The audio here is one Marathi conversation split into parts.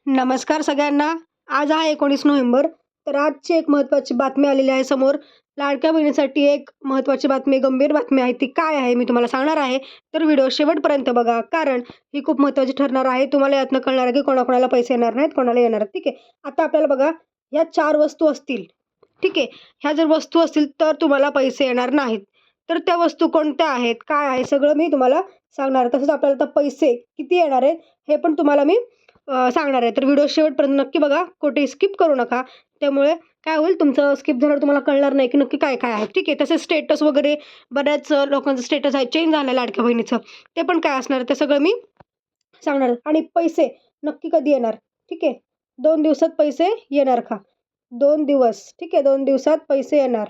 नमस्कार सगळ्यांना. आज आहे 19 नोव्हेंबर. तर आजची एक महत्त्वाची बातमी आलेली आहे समोर. लाडक्या बहिणीसाठी एक महत्त्वाची बातमी, गंभीर बातमी आहे. ती काय आहे मी तुम्हाला सांगणार आहे. तर व्हिडिओ शेवटपर्यंत बघा, कारण ही खूप महत्त्वाची ठरणार आहे. तुम्हाला यातनं कळणार आहे की कोणाकोणाला पैसे येणार नाहीत, कोणाला येणार आहेत. ठीक आहे. आता आपल्याला बघा, ह्या 4 वस्तू असतील, ठीक आहे. ह्या जर वस्तू असतील तर तुम्हाला पैसे येणार नाहीत. तर त्या वस्तू कोणत्या आहेत, काय आहे, सगळं मी तुम्हाला सांगणार आहे. तसंच आपल्याला आता पैसे किती येणार आहेत हे पण तुम्हाला मी सांगणार आहे. तर व्हिडिओ शेवटपर्यंत नक्की बघा, कुठेही स्किप करू नका. त्यामुळे काय होईल, तुमचं स्किप झाल्यावर तुम्हाला कळणार नाही की नक्की काय-काय आहे. ठीक आहे. तसेच स्टेटस वगैरे बऱ्याच लोकांचं स्टेटस आहे, चेंज झालं लाडक्या बहिणीचं. ते पण काय असणार ते सगळं मी सांगणार आहे. आणि पैसे नक्की कधी येणार, ठीक आहे. 2 दिवसात पैसे येणार का? 2 दिवस, ठीक आहे. 2 दिवसात पैसे येणार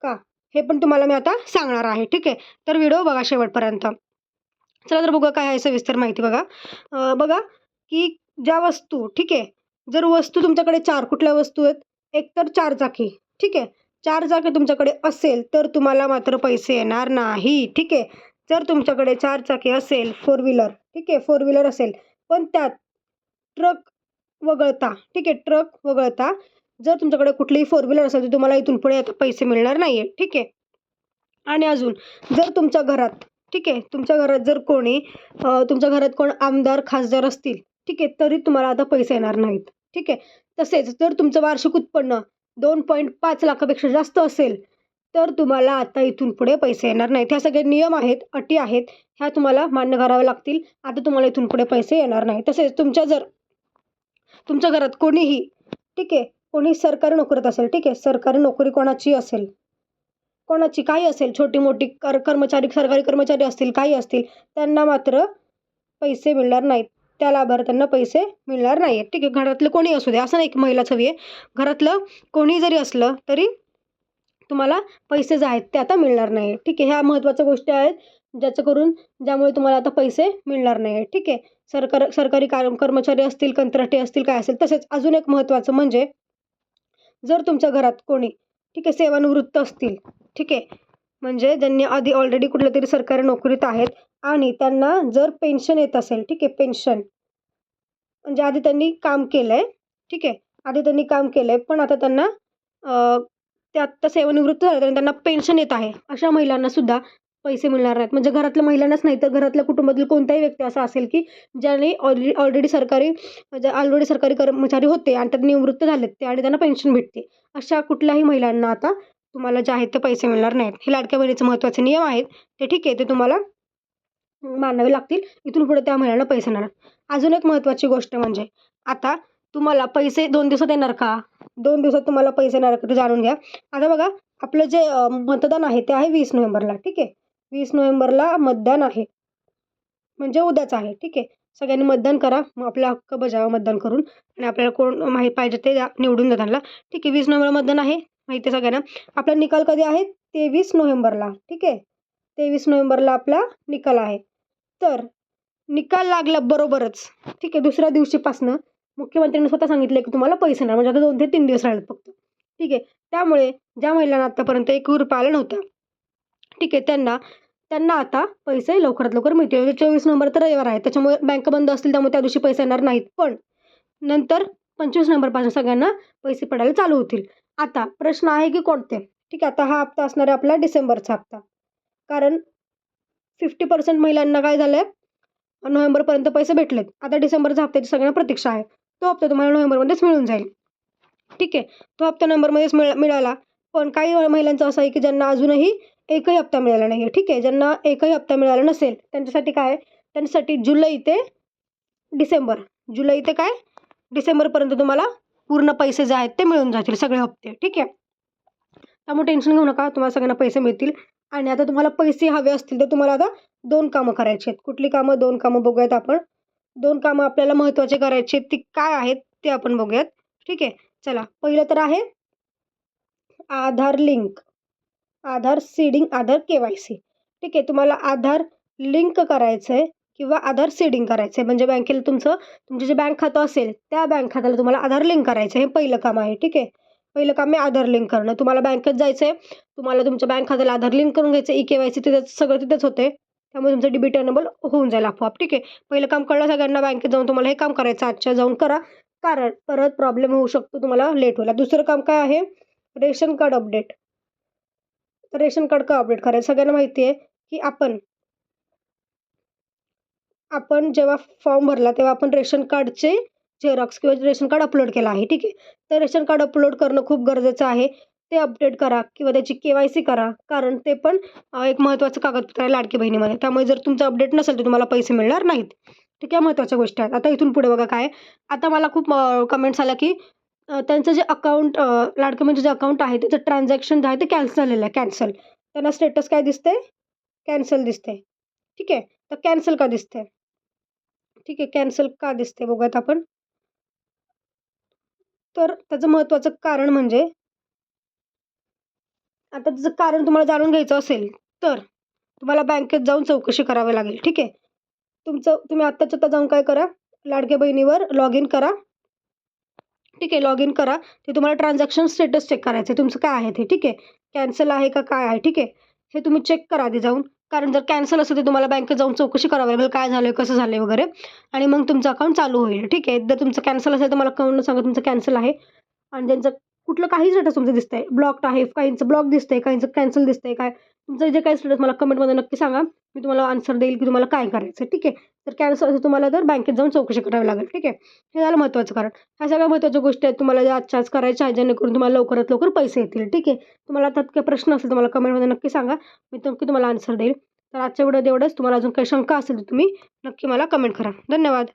का? हे पण तुम्हाला मी आता सांगणार आहे. ठीक आहे. तर व्हिडिओ बघा शेवटपर्यंत. चला तर बघूया काय आहे सविस्तर माहिती बघा. बघा की ज्या वस्तू, ठीक आहे. जर वस्तू तुमच्याकडे 4 कुठल्या वस्तू आहेत? एक तर 4 चाकी, ठीक आहे. 4 चाकी तुमच्याकडे असेल तर तुम्हाला मात्र पैसे येणार नाही, ठीक आहे. जर तुमच्याकडे 4 चाकी असेल, 4 व्हीलर, ठीक आहे. 4 व्हीलर असेल, पण त्यात ट्रक वगळता, ठीक आहे. ट्रक वगळता जर तुमच्याकडे कुठलीही 4 व्हीलर असेल, तर तुम्हाला इथून पुढे आता पैसे मिळणार नाहीये, ठीक आहे. आणि अजून जर तुमच्या घरात, ठीक आहे, तुमच्या घरात जर कोणी तुमच्या घरात कोण आमदार, खासदार असतील, ठीक आहे, तरी तुम्हाला आता पैसे येणार नाहीत, ठीक आहे. तसेच जर तुमचं वार्षिक उत्पन्न 2.5 लाखापेक्षा जास्त असेल, तर तुम्हाला आता इथून पुढे पैसे येणार नाहीत. ह्या सगळे नियम आहेत, अटी आहेत, ह्या तुम्हाला मान्य कराव्या लागतील. आता तुम्हाला इथून पुढे पैसे येणार नाही. तसेच तुमच्या घरात कोणीही, ठीक आहे, कोणी सरकारी नोकरीत असेल, ठीक आहे, सरकारी नोकरी कोणाची असेल, कोणाची काही असेल, छोटी-मोठी कर्मचारी, सरकारी कर्मचारी असतील, काही असतील, त्यांना मात्र पैसे मिळणार नाहीत. त्या लाभार्थ्यांना पैसे मिळणार नाहीत. ठीक आहे. घरातलं कोणी असू दे, असं नाही की महिलाच हवी आहे. घरातलं कोणी जरी असलं तरी तुम्हाला पैसे जे आहेत ते आता मिळणार नाही. ठीक आहे. ह्या महत्त्वाच्या गोष्टी आहेत ज्यामुळे तुम्हाला आता पैसे मिळणार नाही. ठीक आहे. सरकारी कर्मचारी असतील, कंत्राटी असतील, काय असेल. तसेच अजून एक महत्त्वाचं म्हणजे जर तुमच्या घरात कोणी, ठीक आहे, सेवानिवृत्त असतील, ठीक आहे, म्हणजे ज्यांनी आधी ऑलरेडी कुठल्यातरी सरकारी नोकरीत आहेत आणि त्यांना जर पेन्शन येत असेल, ठीक आहे, पेन्शन म्हणजे आधी त्यांनी काम केलंय, ठीक आहे, आधी त्यांनी काम केलंय, पण आता त्यांना ते आत्ता सेवानिवृत्त झाले आणि त्यांना पेन्शन येत आहे. अशा महिलांना सुद्धा पैसे मिळणार नाहीत. म्हणजे घरातल्या महिलांनाच नाही, तर घरातल्या कुटुंबातील कोणताही व्यक्ती असा असेल की ज्याने ऑलरेडी सरकारी कर्मचारी होते आणि त्यात निवृत्त झालेत ते आणि त्यांना पेन्शन भेटते. अशा कुठल्याही महिलांना आता तुम्हाला जे आहेत ते पैसे मिळणार नाहीत. हे लाडक्या बहिणीचे महत्त्वाचे नियम आहेत. ते ठीक आहे, ते तुम्हाला मानावे लागतील. इथून पुढे त्या महिलांना पैसे येणार. अजून एक महत्त्वाची गोष्ट म्हणजे आता तुम्हाला पैसे 2 दिवसात येणार का? 2 दिवसात तुम्हाला पैसे येणार का ते जाणून घ्या. आता बघा, आपलं जे मतदान आहे ते आहे 20 नोव्हेंबरला, ठीक आहे. 20 नोव्हेंबरला मतदान आहे. म्हणजे उद्याच आहे, ठीक आहे. सगळ्यांनी मतदान करा. मग आपला हक्क बजावा मतदान करून आणि आपल्याला कोण पाहिजे ते निवडून द्या त्यांना. ठीक आहे. 20 नोव्हेंबरला मतदान आहे, माहिती आहे सगळ्यांना. आपला निकाल कधी आहे? 23 नोव्हेंबरला, ठीक आहे. 23 नोव्हेंबरला आपला निकाल आहे. तर निकाल लागल्याबरोबरच, ठीक आहे, दुसऱ्या दिवशीपासनं मुख्यमंत्र्यांनी स्वतः सांगितलं की तुम्हाला पैसे येणार. म्हणजे आता 2 ते 3 दिवस राहिलेत फक्त, ठीक आहे. त्यामुळे ज्या महिलांना आत्तापर्यंत ₹1 आला नव्हता, ठीक आहे, त्यांना त्यांना आता पैसे लवकरात लवकर मिळतील. म्हणजे 24 नोव्हेंबर तर रविवार आहे, त्याच्यामुळे बँका बंद असतील, त्यामुळे त्या दिवशी पैसे येणार नाहीत. पण नंतर 25 नोव्हेंबरपासून सगळ्यांना पैसे पडायला चालू होतील. आता प्रश्न आहे की कोणते? ठीक आहे, आता हा हप्ता असणार आहे आपला डिसेंबरचा हप्ता. कारण 50% महिलांना काय झालंय, नोव्हेंबरपर्यंत पैसे भेटलेत. आता डिसेंबरच्या हप्त्याची सगळ्यांना प्रतीक्षा आहे. तो हप्ता तुम्हाला नोव्हेंबरमध्येच मिळून जाईल. ठीक आहे. तो हप्ता नोव्हेंबरमध्येच मिळाला. पण काही महिलांचं असं आहे की ज्यांना अजूनही एकही हप्ता मिळाला नाही आहे. ठीक आहे. ज्यांना एकही हप्ता मिळाला नसेल त्यांच्यासाठी काय आहे? त्यांच्यासाठी जुलै ते डिसेंबर, जुलै ते काय डिसेंबरपर्यंत तुम्हाला पूर्ण पैसे जे आहेत ते मिळून जातील, सगळे हप्ते. ठीक आहे. त्यामुळे टेन्शन घेऊ नका. तुम्हाला सगळ्यांना पैसे मिळतील. आणि आता तुम्हाला पैसे हवे असतील तर तुम्हाला आता 2 कामं करायची आहेत. कुठली कामं? 2 कामं बघूयात आपण. 2 कामं आपल्याला महत्त्वाचे करायची आहेत. ती काय आहेत ते आपण बघूयात. ठीक आहे. चला, पहिलं तर आहे आधार लिंक, आधार सीडिंग, आधार के-वाय-सी. ठीक आहे. तुम्हाला आधार लिंक करायचं आहे किंवा आधार सीडिंग करायचं आहे. म्हणजे बँकेला तुमचं जे बँक खातं असेल त्या बँक खात्याला तुम्हाला आधार लिंक करायचं आहे. हे पहिलं काम आहे. ठीक आहे. पहिलं काम आहे आधार लिंक करणं. तुम्हाला बँकेत जायचं आहे. तुम्हाला तुमच्या बँक खात्याला आधार लिंक करून घ्यायचं. ई-के-वाय-सी सगळं तिथेच होते. त्यामुळे तुमचं डेबिट टर्नेबल होऊन जाईल आपोआप. ठीक आहे. पहिलं काम कळलं सगळ्यांना, बँकेत जाऊन तुम्हाला हे काम करायचं आजच्या जाऊन करा. कारण परत प्रॉब्लेम होऊ शकतो, तुम्हाला लेट व्हायला. दुसरं काम काय आहे? Ration card update. तर रेशन कार्ड का अपडेट करायचं? सगळ्यांना माहिती आहे की आपण जेव्हा फॉर्म भरला तेव्हा आपण रेशन कार्डचे झेरॉक्स किंवा रेशन कार्ड अपलोड केलं आहे. ठीक आहे. तर रेशन कार्ड अपलोड करणं खूप गरजेचं आहे. ते अपडेट करा किंवा त्याची KYC करा. कारण ते पण एक महत्त्वाचं कागदपत्र आहे लाडकी बहिणीमध्ये. त्यामुळे जर तुमचं अपडेट नसेल तर तुम्हाला पैसे मिळणार नाहीत. ठीक आहे. महत्त्वाच्या गोष्टी आहेत. आता इथून पुढे बघा काय आहे. आता मला खूप कमेंट्स आल्या की त्यांचं जे अकाउंट लाडकी बहिणीचं जे अकाउंट आहे त्याचं ट्रान्झॅक्शन जे आहे ते कॅन्सल झालेलं आहे. कॅन्सल. त्यांना स्टेटस काय दिसतंय? कॅन्सल दिसतंय. ठीक आहे. तर कॅन्सल का दिसतंय? ठीक आहे. कॅन्सल का दिसते बघूयात आपण. तर त्याचं महत्त्वाचं कारण म्हणजे आता त्याचं कारण तुम्हाला जाणून घ्यायचं असेल, तर तुम्हाला बँकेत जाऊन चौकशी करावी लागेल. ठीक आहे. तुम्ही आत्ताच्या आत्ता जाऊन काय करा, लाडक्या बहिणीवर लॉग इन करा. ठीक आहे. लॉग इन करा. ते तुम्हाला ट्रान्झॅक्शन स्टेटस चेक करायचं आहे. तुमचं काय आहे ते. ठीक आहे. कॅन्सल आहे का काय आहे. ठीक आहे. हे तुम्ही चेक करा आधी जाऊन. कारण जर कॅन्सल असेल तर तुम्हाला बँकेत जाऊन चौकशी करावी लागेल, काय झालं कसं झालं वगैरे. आणि मग तुमचं अकाउंट चालू होईल. ठीक आहे. जर तुमचं कॅन्सल असेल तर मला कळवून सांगा तुमचं कॅन्सल आहे. आणि ज्यांचं कुठलं काही स्टेटस तुमचं दिसतंय, ब्लॉक्ड आहे, काहींचं ब्लॉक दिसतंय, काहींचं कॅन्सल दिसतंय, काय तुमचं जे काही स्टेटस मला कमेंटमध्ये नक्की सांगा. मी तुम्हाला आन्सर देईल की तुम्हाला काय करायचं. ठीक आहे. तर कॅन्सल असेल तुम्हाला तर बँकेत जाऊन चौकशी करावी लागेल. ठीक आहे. हे झालं महत्त्वाचं कारण. ह्या सगळ्या महत्त्वाच्या गोष्टी आहेत तुम्हाला ज्या आजच्या आज करायच्या आहेत, जेणेकरून तुम्हाला लवकरात लवकर पैसे येतील. ठीक आहे. तुम्हाला त्यात काही प्रश्न असेल तर मला कमेंटमध्ये नक्की सांगा. मी नक्की तुम्हाला आन्सर देईल. तर आजच्या व्हिडिओत एवढंच. तुम्हाला अजून काही शंका असेल तर तुम्ही नक्की मला कमेंट करा. धन्यवाद.